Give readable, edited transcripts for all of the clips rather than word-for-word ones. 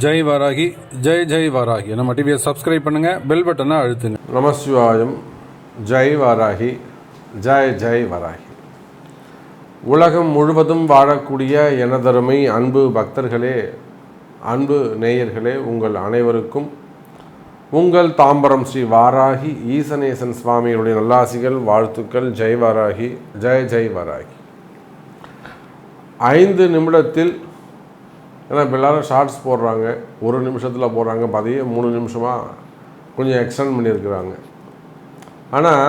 ஜெய் வாராகி, ஜெய் ஜெய் வாராகி. நம்ம டிவியை சப்ஸ்கிரைப் பண்ணுங்கள், பெல் பட்டனை அழுத்துங்க. நமசிவாயம். ஜெய் வாராகி, ஜெய் ஜெய் வாராகி. உலகம் முழுவதும் வாழக்கூடிய எனதருமை அன்பு பக்தர்களே, அன்பு நேயர்களே, உங்கள் அனைவருக்கும் உங்கள் தாம்பரம் ஸ்ரீ வாராகி ஈசனேசன் சுவாமிகளுடைய நல்லாசிகள், வாழ்த்துக்கள். ஜெய் வாராகி, ஜெய் ஜெய் வாராகி. 5 நிமிடத்தில், ஏன்னா இப்போ எல்லோரும் ஷார்ட்ஸ் போடுறாங்க, 1 நிமிஷத்தில் போடுறாங்க, 3 நிமிஷமாக கொஞ்சம் எக்ஸ்டெண்ட் பண்ணியிருக்கிறாங்க. ஆனால்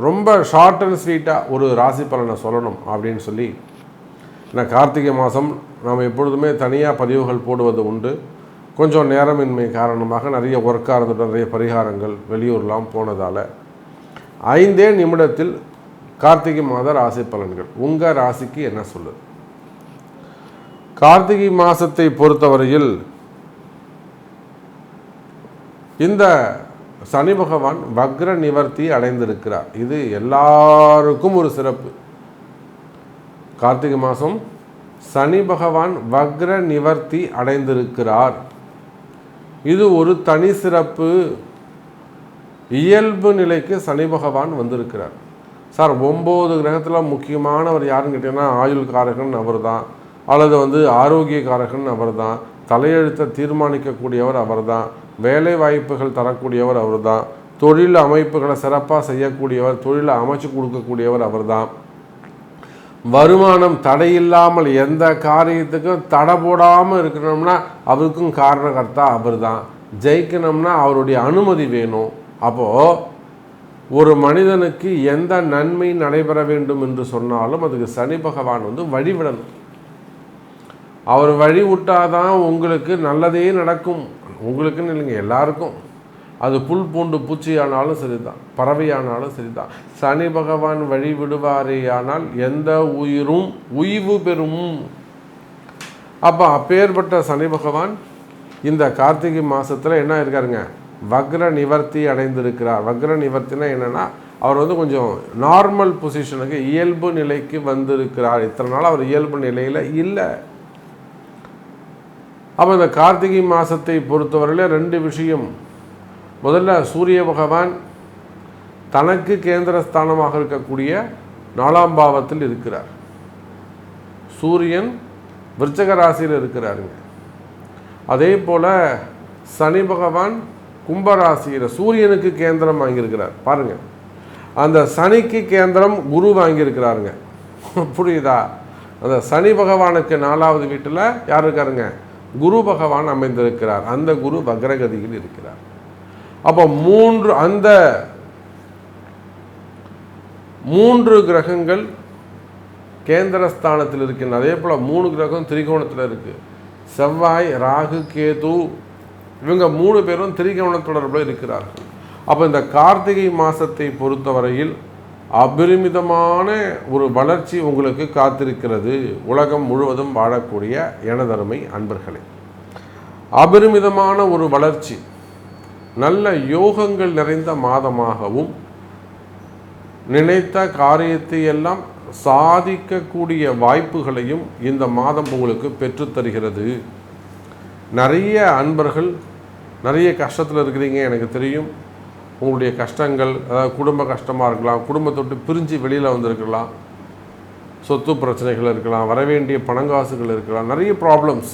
ரொம்ப ஷார்ட் அண்ட் ஸ்வீட்டாக ஒரு ராசி பலனை சொல்லணும் அப்படின்னு சொல்லி, ஏன்னா கார்த்திகை மாதம் நாம் எப்பொழுதுமே தனியாக பதிவுகள் போடுவது உண்டு. கொஞ்சம் நேரமின்மை காரணமாக நிறைய ஒர்க்காக இருந்துட்டு நிறைய பரிகாரங்கள் வெளியூர்லாம் போனதால் 5 நிமிடத்தில் கார்த்திகை மாத ராசி பலன்கள் உங்கள் ராசிக்கு என்ன சொல்லுது? கார்த்திகை மாதத்தை பொறுத்தவரையில் இந்த சனி பகவான் வக்ர நிவர்த்தி அடைந்திருக்கிறார். இது எல்லாருக்கும் ஒரு சிறப்பு. கார்த்திகை மாதம் சனி பகவான் வக்ர நிவர்த்தி அடைந்திருக்கிறார். இது ஒரு தனி சிறப்பு. இயல்பு நிலைக்கு சனி பகவான் வந்திருக்கிறார். சார், 9 கிரகத்தில் முக்கியமானவர் யாருன்னு கேட்டீங்கன்னா, ஆயுள் காரகன் அவர் தான், அல்லது ஆரோக்கிய காரகன் அவர் தான், தலையெழுத்தை தீர்மானிக்கக்கூடியவர் அவர் தான், வேலை வாய்ப்புகள் தரக்கூடியவர் அவர் தான், தொழில் அமைப்புகளை சிறப்பாக செய்யக்கூடியவர், தொழிலை அமைச்சு கொடுக்கக்கூடியவர் அவர் தான், வருமானம் தடையில்லாமல் எந்த காரியத்துக்கும் தடை போடாமல் இருக்கணும்னா அவருக்கும் காரணகர்த்தா அவர் தான், ஜெயிக்கணும்னா அவருடைய அனுமதி வேணும். அப்போது ஒரு மனிதனுக்கு எந்த நன்மை நடைபெற வேண்டும் என்று சொன்னாலும் அதுக்கு சனி பகவான் வழிவிடணும். அவர் வழி விட்டாதான் உங்களுக்கு நல்லதே நடக்கும். உங்களுக்குன்னு இல்லைங்க, எல்லாருக்கும். அது புல் பூண்டு பூச்சி ஆனாலும் சரிதான், பறவையானாலும் சரிதான். சனி பகவான் வழி விடுவாரே ஆனால் எந்த உயிரும் உய்வு பெறும். அப்போ அப்பேற்பட்ட சனி பகவான் இந்த கார்த்திகை மாதத்தில் என்ன இருக்காருங்க? வக்ர நிவர்த்தி அடைந்திருக்கிறார். வக்ர நிவர்த்தினா என்னென்னா, அவர் கொஞ்சம் நார்மல் பொசிஷனுக்கு, இயல்பு நிலைக்கு வந்திருக்கிறார். இத்தனை நாள் அவர் இயல்பு நிலையில் இல்லை. அப்போ இந்த கார்த்திகை மாதத்தை பொறுத்தவரையில் 2 விஷயம். முதல்ல, சூரிய பகவான் தனக்கு கேந்திரஸ்தானமாக இருக்கக்கூடிய 4ஆம் பாவத்தில் இருக்கிறார். சூரியன் விருச்சக ராசியில் இருக்கிறாருங்க. அதே போல் சனி பகவான் கும்பராசியில் சூரியனுக்கு கேந்திரம் வாங்கியிருக்கிறார். பாருங்கள், அந்த சனிக்கு கேந்திரம் குரு வாங்கியிருக்கிறாருங்க. புரியுதா? அந்த சனி பகவானுக்கு 4வது வீட்டில் யார் இருக்காருங்க? குரு பகவான் அமைந்திருக்கிறார். அந்த குரு வக்ரகதியில் இருக்கிறார். அப்போ அந்த 3 கிரகங்கள் கேந்திரஸ்தானத்தில் இருக்கின்றன. அதே போல் 3 கிரகம் திரிகோணத்தில் இருக்குது. செவ்வாய், ராகு, கேது, இவங்க 3 பேரும் திரிகோண தொடர்பில் இருக்கிறார்கள். அப்போ இந்த கார்த்திகை மாதத்தை பொறுத்தவரையில் அபரிமிதமான ஒரு வளர்ச்சி உங்களுக்கு காத்திருக்கிறது. உலகம் முழுவதும் வாழக்கூடிய எனதருமை அன்பர்களே, அபரிமிதமான ஒரு வளர்ச்சி, நல்ல யோகங்கள் நிறைந்த மாதமாகவும், நினைத்த காரியத்தை எல்லாம் சாதிக்கக்கூடிய வாய்ப்புகளையும் இந்த மாதம் உங்களுக்கு பெற்றுத்தருகிறது. நிறைய அன்பர்கள் நிறைய கஷ்டத்தில் இருக்கிறீங்க, எனக்கு தெரியும். உங்களுடைய கஷ்டங்கள், அதாவது குடும்ப கஷ்டமாக இருக்கலாம், குடும்பத்தை விட்டு பிரிஞ்சு வெளியில் வந்திருக்கலாம், சொத்து பிரச்சனைகள் இருக்கலாம், வரவேண்டிய பணங்காசுகள் இருக்கலாம், நிறைய ப்ராப்ளம்ஸ்.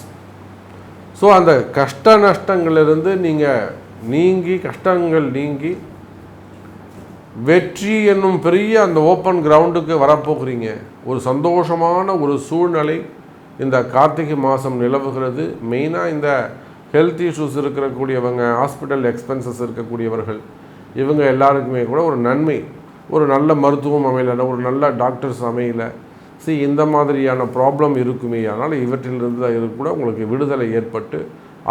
ஸோ அந்த கஷ்ட நஷ்டங்களிலிருந்து நீங்கி கஷ்டங்கள் நீங்கி வெற்றி என்னும் பெரிய அந்த ஓப்பன் கிரவுண்டுக்கு வரப்போகிறீங்க. ஒரு சந்தோஷமான ஒரு சூழ்நிலை இந்த கார்த்திகை மாதம் நிலவுகிறது. மெயினாக இந்த ஹெல்த் இஷ்யூஸ் இருக்கக்கூடியவங்க, ஹாஸ்பிட்டல் எக்ஸ்பென்சஸ் இருக்கக்கூடியவர்கள், இவங்க எல்லாருக்குமே கூட ஒரு நன்மை, ஒரு நல்ல மருத்துவம் அமையலை, ஒரு நல்ல டாக்டர்ஸ் அமையலை, இந்த மாதிரியான ப்ராப்ளம் இருக்குமே. ஆனால் இவற்றிலிருந்து கூட உங்களுக்கு விடுதலை ஏற்பட்டு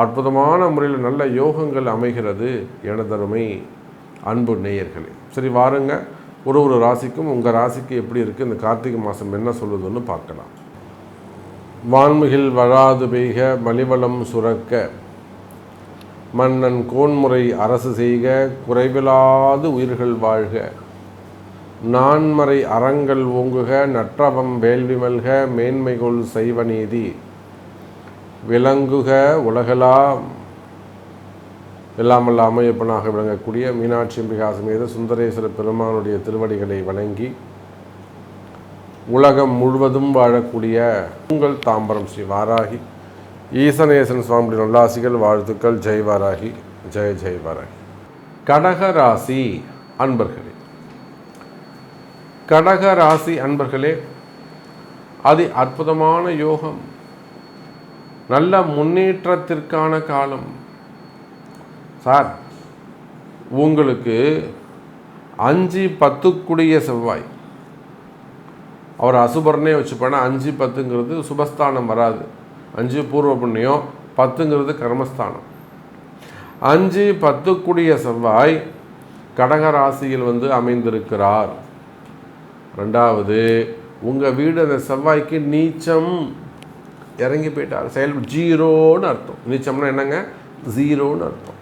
அற்புதமான முறையில் நல்ல யோகங்கள் அமைகிறது எனதருமை அன்பு நேயர்களே. சரி, வாருங்க, ஒரு ராசிக்கும் உங்கள் ராசிக்கு எப்படி இருக்குது, இந்த கார்த்திகை மாதம் என்ன சொல்லுதுன்னு பார்க்கலாம். வான்மிகில் வழாது பெய்க, மலிவளம் சுரக்க, மன்னன் கோன்முறை அரசு செய்க, குறைவிலாது உயிர்கள் வாழ்க, நான்மறை அறங்கள் ஓங்குக, நற்றவம் வேள்வி மல்க, மேன்மைகொள் செய்வநீதி, விளங்குக உலகெல்லாம் எல்லாமல்ல அமையப்பனாக விளங்கக்கூடிய மீனாட்சி அம்பிகா சமேத சுந்தரேஸ்வர பெருமானுடைய திருவடிகளை வணங்கி உலகம் முழுவதும் வாழக்கூடிய உங்கள் தாம்பரம் ஸ்ரீ வாராகி ஈசனேசன் சுவாமியுடைய நல்லாசிகள், வாழ்த்துக்கள். ஜெய் வாராகி, ஜெய் ஜெய் வாராகி. கடகராசி அன்பர்களே, கடகராசி அன்பர்களே, அதி அற்புதமான யோகம், நல்ல முன்னேற்றத்திற்கான காலம். சார், உங்களுக்கு 5-10 செவ்வாய், அவர் அசுபர்னே வச்சுப்பேன்னா 5-10ங்கிறது சுபஸ்தானம் வராது. 5 பூர்வ புண்ணியம், 10ங்கிறது கர்மஸ்தானம். 5-10 செவ்வாய் கடகராசியில் அமைந்திருக்கிறார். ரெண்டாவது, உங்கள் வீடு அந்த செவ்வாய்க்கு நீச்சம் இறங்கி போயிட்டார். செயல் 0ன்னு அர்த்தம். நீச்சம்னா என்னங்க? 0ன்னு அர்த்தம்.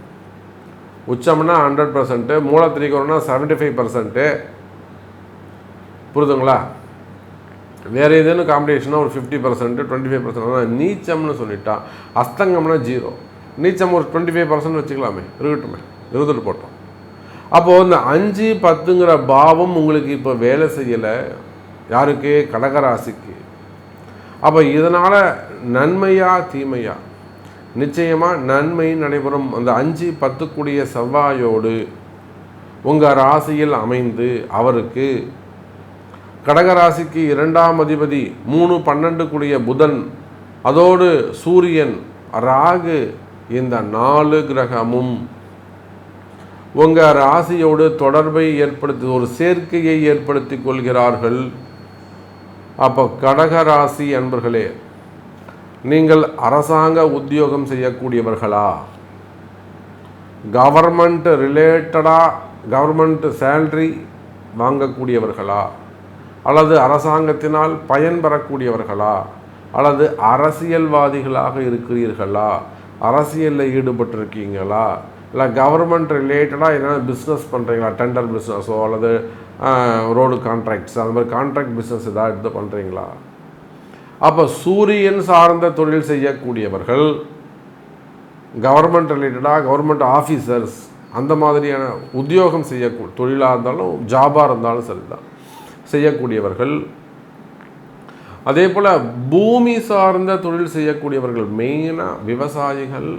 உச்சம்னா 100%, மூலத்திரிகோணம்னா 75%. புரிதுங்களா? வேறு ஏதேனும் காம்படிஷனாக ஒரு 50%, 25%. நீச்சம்னு சொல்லிட்டா. அஸ்தங்கம்னா 0. நீச்சம் ஒரு 25% வச்சுக்கலாமே, இருக்கட்டுமே, இருந்துட்டு போட்டோம். அப்போது இந்த 5-10ங்கிற பாவம் உங்களுக்கு இப்போ வேலை செய்யலை. யாருக்கு? கடகராசிக்கு. அப்போ இதனால் நன்மையா தீமையா? நிச்சயமாக நன்மை நடைபெறும். அந்த 5-10 செவ்வாயோடு உங்கள் ராசியில் அமைந்து அவருக்கு கடகராசிக்கு 2ஆம் அதிபதி 3-12 புதன், அதோடு சூரியன், ராகு, இந்த 4 கிரகமும் உங்கள் ராசியோடு தொடர்பை ஏற்படுத்தி ஒரு சேர்க்கையை ஏற்படுத்தி கொள்கிறார்கள். அப்போ கடகராசி அன்பர்களே, நீங்கள் அரசாங்க உத்தியோகம் செய்யக்கூடியவர்களா? கவர்மெண்ட் ரிலேட்டடாக கவர்மெண்ட் சேலரி வாங்கக்கூடியவர்களா? அல்லது அரசாங்கத்தினால் பயன் பெறக்கூடியவர்களா? அல்லது அரசியல்வாதிகளாக இருக்கிறீர்களா? அரசியலில் ஈடுபட்டிருக்கீங்களா? இல்லை கவர்மெண்ட் ரிலேட்டடாக என்ன பிஸ்னஸ் பண்ணுறீங்களா? டெண்டர் பிஸ்னஸோ அல்லது ரோடு கான்ட்ராக்ட்ஸ், அந்த மாதிரி கான்ட்ராக்ட் பிஸ்னஸ் ஏதாவது எடுத்து பண்ணுறீங்களா? அப்போ சூரியன் சார்ந்த தொழில் செய்யக்கூடியவர்கள், கவர்மெண்ட் ரிலேட்டடாக கவர்மெண்ட் ஆஃபீஸர்ஸ், அந்த மாதிரியான உத்தியோகம் தொழிலாக இருந்தாலும் ஜாபாக இருந்தாலும் சரிதான் செய்யக்கூடியவர்கள். அதே போல் பூமி சார்ந்த தொழில் செய்யக்கூடியவர்கள், மெயினாக விவசாயிகள்,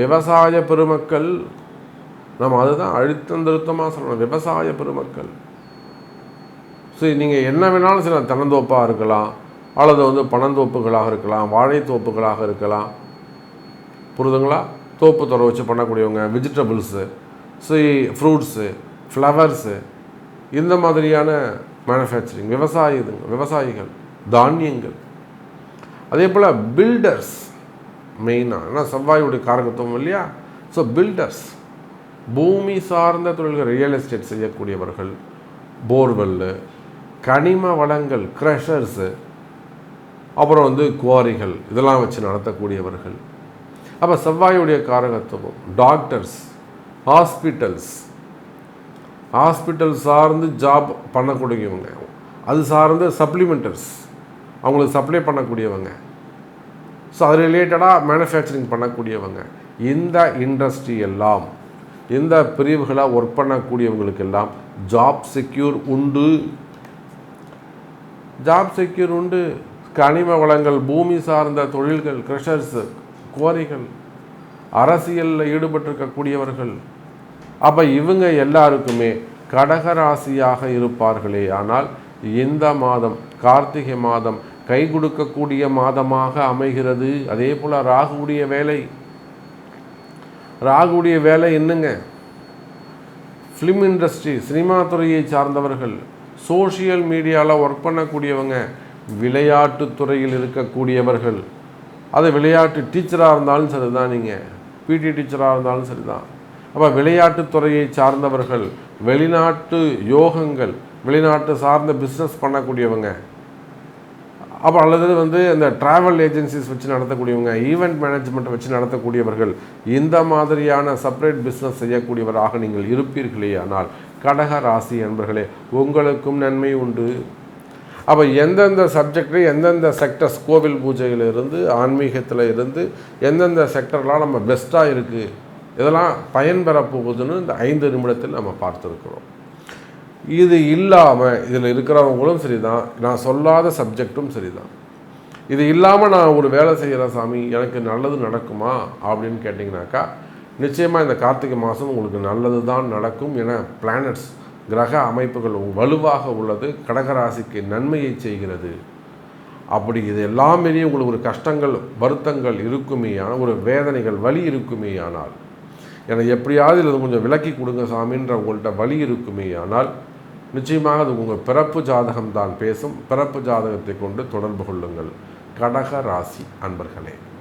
விவசாய பெருமக்கள். நம்ம அதுதான் அழுத்தம் திருத்தமாக சொல்லணும், விவசாய பெருமக்கள். சரி, நீங்கள் என்ன வேணாலும் சில தென்னந்தோப்பாக இருக்கலாம், அல்லது பனந்தோப்புகளாக இருக்கலாம், வாழைத்தோப்புகளாக இருக்கலாம். புரிதுங்களா? தோப்பு துறை வச்சு பண்ணக்கூடியவங்க, வெஜிடபிள்ஸு, ஃப்ரூட்ஸு, ஃப்ளவர்ஸு, இந்த மாதிரியான மேனுஃபேக்சரிங், விவசாயிகள், தானியங்கள். அதே போல் பில்டர்ஸ் மெயினாக, ஏன்னா செவ்வாயுடைய காரகத்துவம் இல்லையா? ஸோ பில்டர்ஸ், பூமி சார்ந்த தொழில்கள், ரியல் எஸ்டேட் செய்யக்கூடியவர்கள், போர்வெல்லு, கனிம வளங்கள், க்ரஷர்ஸு, அப்புறம் குவாரிகள், இதெல்லாம் வச்சு நடத்தக்கூடியவர்கள். அப்போ செவ்வாயுடைய காரகத்துவம். டாக்டர்ஸ், ஹாஸ்பிட்டல் சார்ந்து ஜாப் பண்ணக்கூடியவங்க, அது சார்ந்த சப்ளிமெண்டர்ஸ், அவங்களுக்கு சப்ளை பண்ணக்கூடியவங்க, ஸோ அது ரிலேட்டடாக மேனுஃபேக்சரிங் பண்ணக்கூடியவங்க. இந்த இண்டஸ்ட்ரி எல்லாம், இந்த பிரிவுகளாக ஒர்க் பண்ணக்கூடியவங்களுக்கெல்லாம் ஜாப் செக்யூர் உண்டு. கனிம வளங்கள், பூமி சார்ந்த தொழில்கள், க்ரஷர்ஸு, குவாரிகள், அரசியலில் ஈடுபட்டிருக்கக்கூடியவர்கள். அப்போ இவங்க எல்லாருக்குமே கடகராசியாக இருப்பார்களே. ஆனால் இந்த மாதம், கார்த்திகை மாதம், கை கொடுக்கக்கூடிய மாதமாக அமைகிறது. அதே போல் ராகுடைய வேலை என்னங்க? ஃபிலிம் இண்டஸ்ட்ரி, சினிமா துறையை சார்ந்தவர்கள், சோஷியல் மீடியாவில் ஒர்க் பண்ணக்கூடியவங்க, விளையாட்டுத்துறையில் இருக்கக்கூடியவர்கள், அது விளையாட்டு டீச்சராக இருந்தாலும் சரிதான், நீங்கள் பிடி டீச்சராக இருந்தாலும் சரிதான். அப்போ விளையாட்டுத்துறையை சார்ந்தவர்கள், வெளிநாட்டு யோகங்கள், வெளிநாட்டு சார்ந்த பிஸ்னஸ் பண்ணக்கூடியவங்க, அப்போ அல்லது இந்த ட்ராவல் ஏஜென்சிஸ் வச்சு நடத்தக்கூடியவங்க, ஈவெண்ட் மேனேஜ்மெண்ட்டை வச்சு நடத்தக்கூடியவர்கள், இந்த மாதிரியான செப்பரேட் பிஸ்னஸ் செய்யக்கூடியவராக நீங்கள் இருப்பீர்களே. ஆனால் கடக ராசி என்பர்களே, உங்களுக்கும் நன்மை உண்டு. அப்போ எந்தெந்த சப்ஜெக்டில் எந்தெந்த செக்டர்ஸ், கோவில் பூஜையில் இருந்து ஆன்மீகத்தில் இருந்து எந்தெந்த செக்டர்லாம் நம்ம பெஸ்ட்டாக இருக்குது, இதெல்லாம் பயன்பெற போகுதுன்னு இந்த 5 நிமிடத்தில் நம்ம பார்த்துருக்குறோம். இது இல்லாமல் இதில் இருக்கிறவங்களும் சரி தான், நான் சொல்லாத சப்ஜெக்டும் சரி தான். இது இல்லாமல் நான் ஒரு வேலை செய்கிறேன் சாமி, எனக்கு நல்லது நடக்குமா அப்படின்னு கேட்டிங்கனாக்கா, நிச்சயமாக இந்த கார்த்திகை மாதம் உங்களுக்கு நல்லது தான் நடக்கும். என பிளானட்ஸ், கிரக அமைப்புகள் வலுவாக உள்ளது, கடகராசிக்கு நன்மையை செய்கிறது. அப்படி இது எல்லாம் மீறி உங்களுக்கு ஒரு கஷ்டங்கள், வருத்தங்கள் இருக்குமேயானால், ஒரு வேதனைகள், வலி இருக்குமேயானால், எனக்கு எப்படியாவது இது கொஞ்சம் விலக்கி கொடுங்க சாமின்ற உங்கள்கிட்ட வலி இருக்குமேயானால், நிச்சயமாக அது உங்கள் பிறப்பு ஜாதகம் தான் பேசும். பிறப்பு ஜாதகத்தை கொண்டு தொடர்பு கொள்ளுங்கள் கடக ராசி அன்பர்களே.